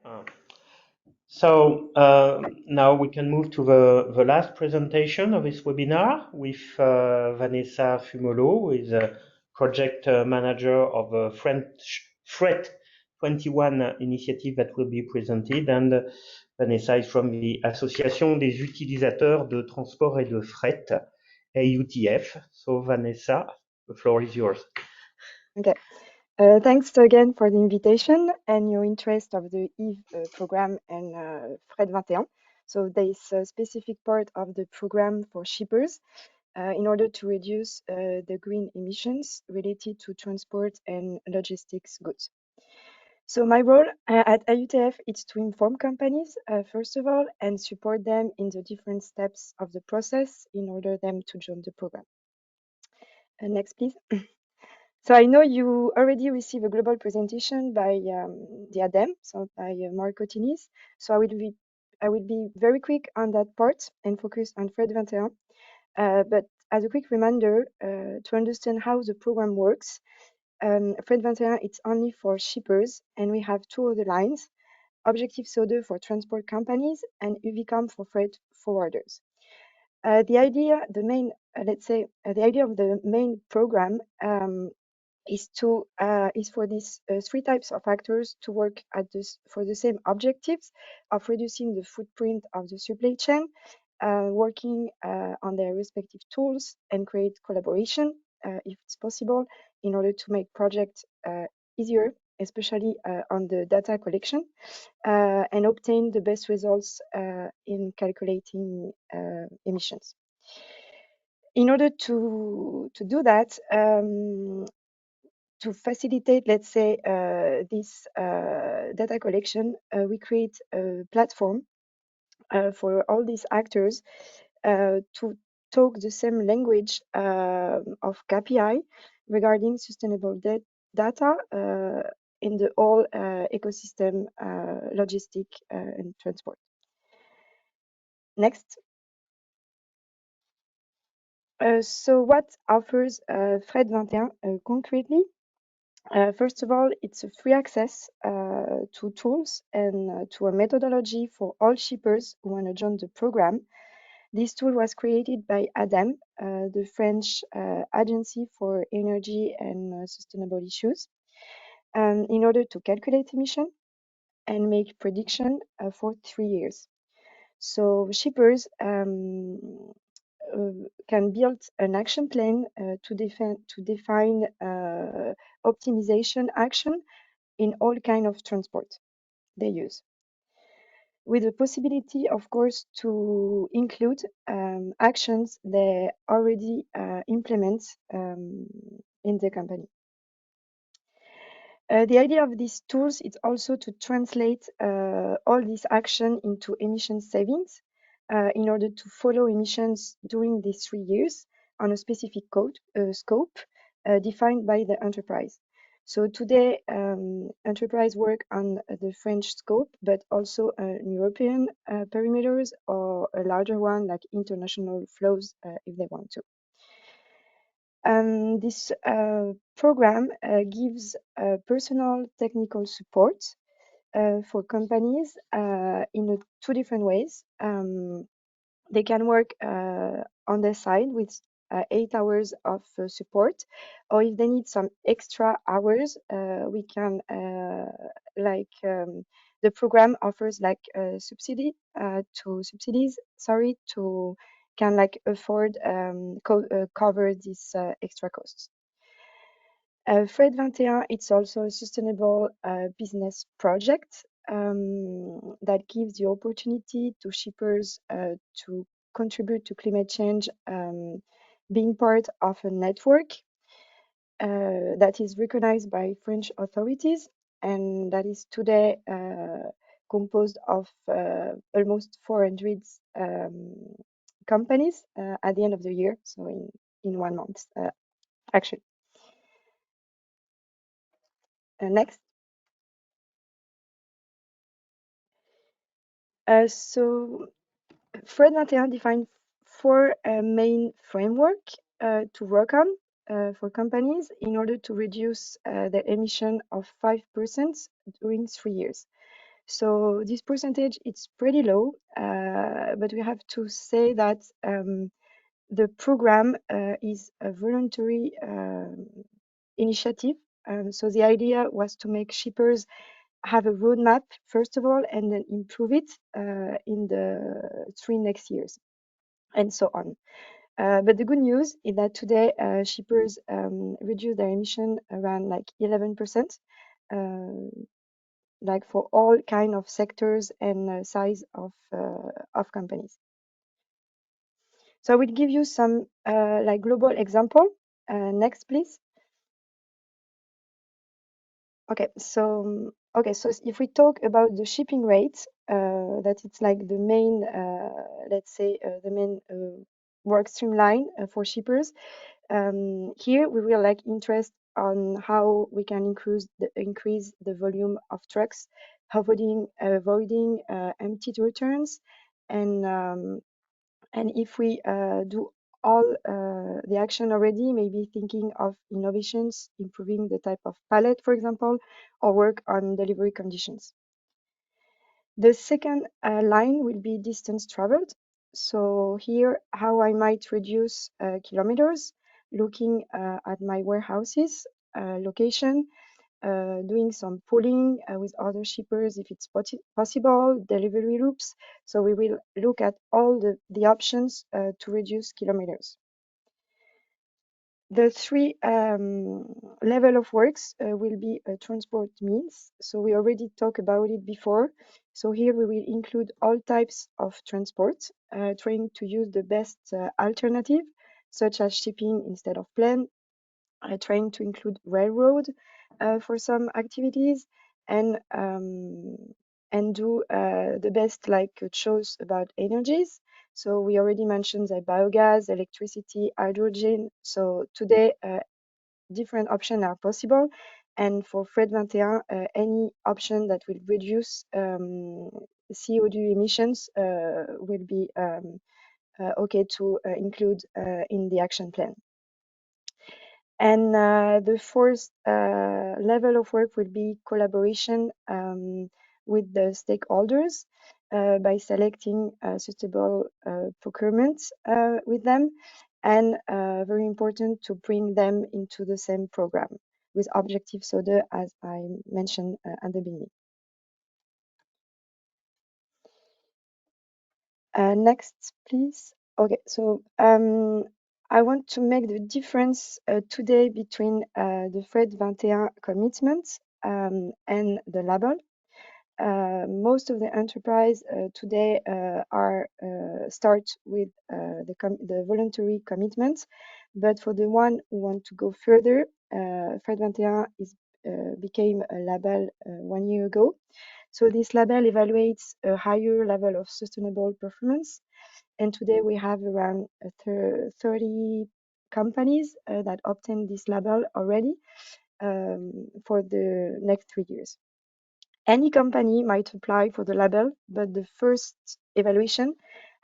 Uh, now we can move to the last presentation of this webinar with Vanessa Fumolo, who is a project manager of the French FRET21 initiative that will be presented. And Vanessa is from the Association des utilisateurs de transport et de fret, AUTF. So Vanessa, the floor is yours. Okay. Thanks again for the invitation and your interest of the EVE program and FRET21. So there is a specific part of the program for shippers in order to reduce the green emissions related to transport and logistics goods. So my role at AUTF is to inform companies, first of all, and support them in the different steps of the process in order them to join the program. Next, please. So I know you already received a global presentation by the ADEME, so by Marco Tinis. So I will be very quick on that part and focus on FRET21. But as a quick reminder, to understand how the program works, FRET21 it's only for shippers, and we have two other lines: Objectif CO2 for transport companies and UVCOM for freight forwarders. The idea of the main program is for these three types of actors to work for the same objectives of reducing the footprint of the supply chain, working on their respective tools and create collaboration if it's possible in order to make projects easier, especially on the data collection, and obtain the best results in calculating emissions. In order to do that, to facilitate, let's say, this data collection, we create a platform for all these actors to talk the same language of KPI regarding sustainable data in the whole ecosystem, logistic and transport. Next. So what offers FRET21 concretely? First of all, it's a free access to tools and to a methodology for all shippers who want to join the program. This tool was created by ADEME, the French Agency for Energy and Sustainable Issues, in order to calculate emission and make prediction for 3 years. So shippers can build an action plan to define optimization action in all kind of transport they use, with the possibility, of course, to include actions they already implement in the company. The idea of these tools is also to translate all these action into emission savings in order to follow emissions during these 3 years on a specific scope defined by the enterprise. So today, enterprise work on the French scope, but also European perimeters or a larger one like international flows if they want to. This program gives personal technical support for companies in two different ways. They can work on their side with 8 hours of support, or if they need some extra hours, we can the program offers like subsidies to can like afford cover these extra costs. FRET21, it's also a sustainable business project that gives the opportunity to shippers to contribute to climate change, being part of a network that is recognized by French authorities, and that is today composed of almost 400 companies at the end of the year, so in 1 month, actually. Next. So FRET21 defines 4 main framework to work on for companies in order to reduce the emission of 5% during 3 years. So this percentage, it's pretty low, but we have to say that the program is a voluntary initiative. So the idea was to make shippers have a roadmap, first of all, and then improve it in the 3 next years, and so on. But the good news is that today shippers reduce their emission around like 11%, like for all kind of sectors and size of companies. So I will give you some like global example. Next, please. Okay, so if we talk about the shipping rate, that it's like the main, let's say, the main work streamline for shippers. Here we will like interest on how we can increase the volume of trucks, avoiding empty returns, and if we do all the action already, maybe thinking of innovations, improving the type of pallet, for example, or work on delivery conditions. The second line will be distance traveled. So here, how I might reduce kilometers, looking at my warehouses location, doing some pooling with other shippers if it's possible, delivery loops. So we will look at all the options to reduce kilometers. The three level of works will be transport means. So we already talked about it before. So here we will include all types of transport, trying to use the best alternative, such as shipping instead of plane, trying to include railroad for some activities, and do the best like choice about energies. So we already mentioned the biogas, electricity, hydrogen. So today different options are possible, and for FRET21, any option that will reduce CO2 emissions will be okay to include in the action plan. And the fourth level of work will be collaboration with the stakeholders by selecting suitable procurement with them, and very important to bring them into the same program with objective SODE, as I mentioned at the beginning. Next, please. Okay, so I want to make the difference today between the FRET21 commitment and the label. Most of the enterprise today are start with the voluntary commitment, but for the one who want to go further, FRET21 became a label 1 year ago. So this label evaluates a higher level of sustainable performance. And today we have around 30 companies that obtain this label already for the next 3 years. Any company might apply for the label, but the first evaluation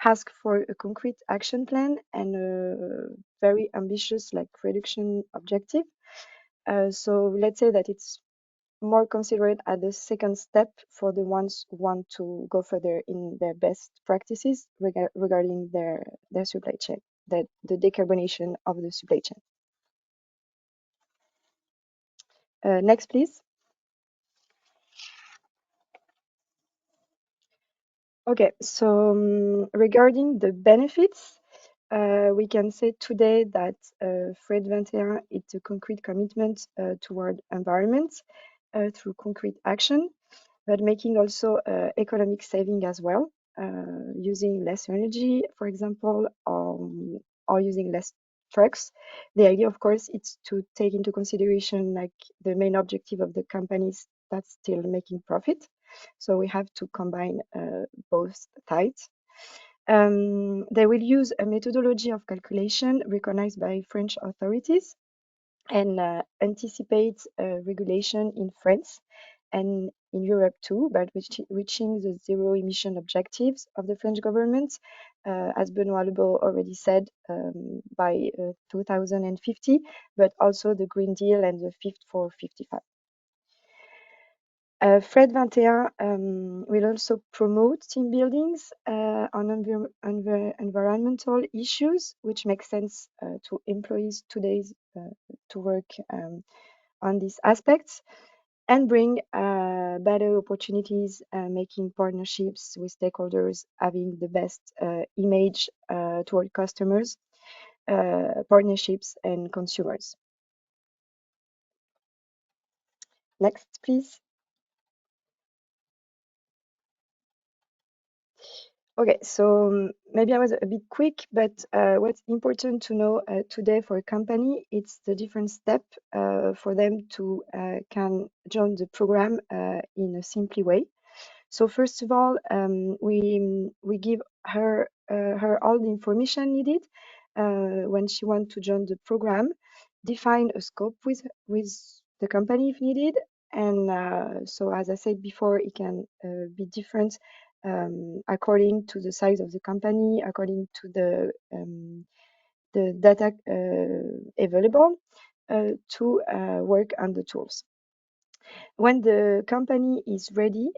asks for a concrete action plan and a very ambitious like reduction objective. So let's say that it's more considered at the second step for the ones who want to go further in their best practices regarding their supply chain, the decarbonization of the supply chain. Next, please. Okay, so regarding the benefits, we can say today that FRET21 is a concrete commitment toward environment through concrete action, but making also economic saving as well, using less energy, for example, or using less trucks. The idea, of course, is to take into consideration like the main objective of the companies that's still making profit. So we have to combine both sides. They will use a methodology of calculation recognized by French authorities and anticipate regulation in France and in Europe too, but reaching the zero emission objectives of the French government, as Benoît Lebeau already said, by 2050, but also the Green Deal and the Fit for 55. FRET21 will also promote team buildings on environmental issues, which makes sense to employees today to work on these aspects, and bring better opportunities, making partnerships with stakeholders, having the best image toward customers, partnerships, and consumers. Next, please. Okay, so maybe I was a bit quick, but what's important to know today for a company, it's the different step for them to can join the program in a simple way. So first of all, we give her all the information needed when she wants to join the program, define a scope with the company if needed, and so as I said before, it can be different according to the size of the company, according to the data available to work on the tools. When the company is ready,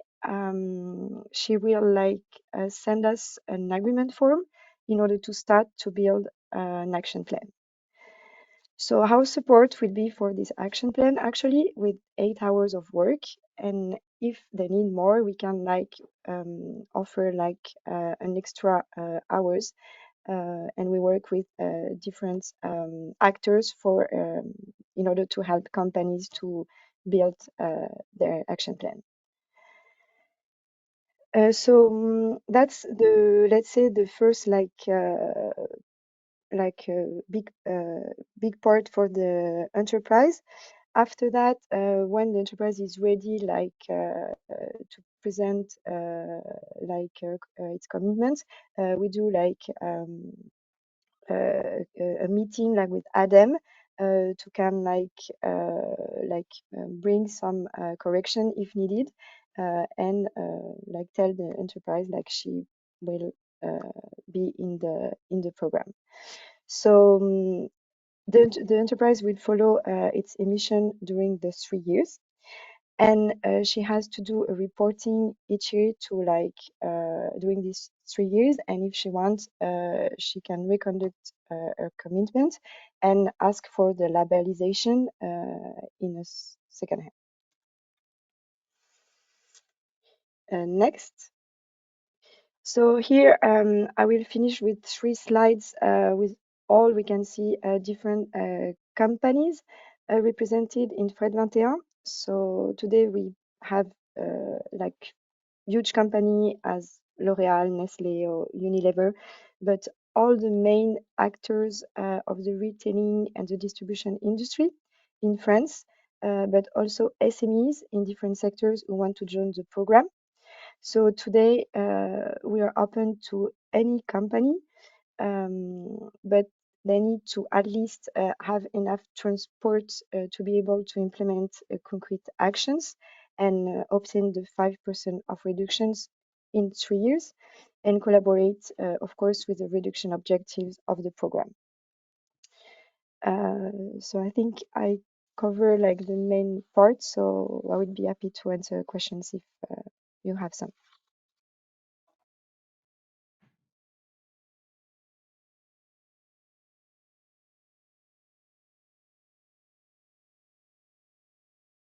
she will send us an agreement form in order to start to build an action plan. So our support will be for this action plan actually with 8 hours of work, and if they need more, we can offer an extra hours, and we work with different actors for in order to help companies to build their action plan. So that's the, let's say, the first big part for the enterprise. After that, when the enterprise is ready to present its commitments, we do a meeting with ADEM to can bring some correction if needed, and tell the enterprise she will be in the program. So the enterprise will follow its emission during the 3 years, and she has to do a reporting each year to during these 3 years, and if she wants, she can reconduct her commitment and ask for the labelization in a second hand. Next. So here I will finish with 3 slides with all we can see different companies represented in FRET21. So today we have huge company as L'Oréal, Nestlé, or Unilever, but all the main actors of the retailing and the distribution industry in France, but also SMEs in different sectors who want to join the program. So today we are open to any company, but they need to at least have enough transport to be able to implement concrete actions and obtain the 5% of reductions in 3 years, and collaborate, of course, with the reduction objectives of the program. So I think I cover the main parts, so I would be happy to answer questions if you have some.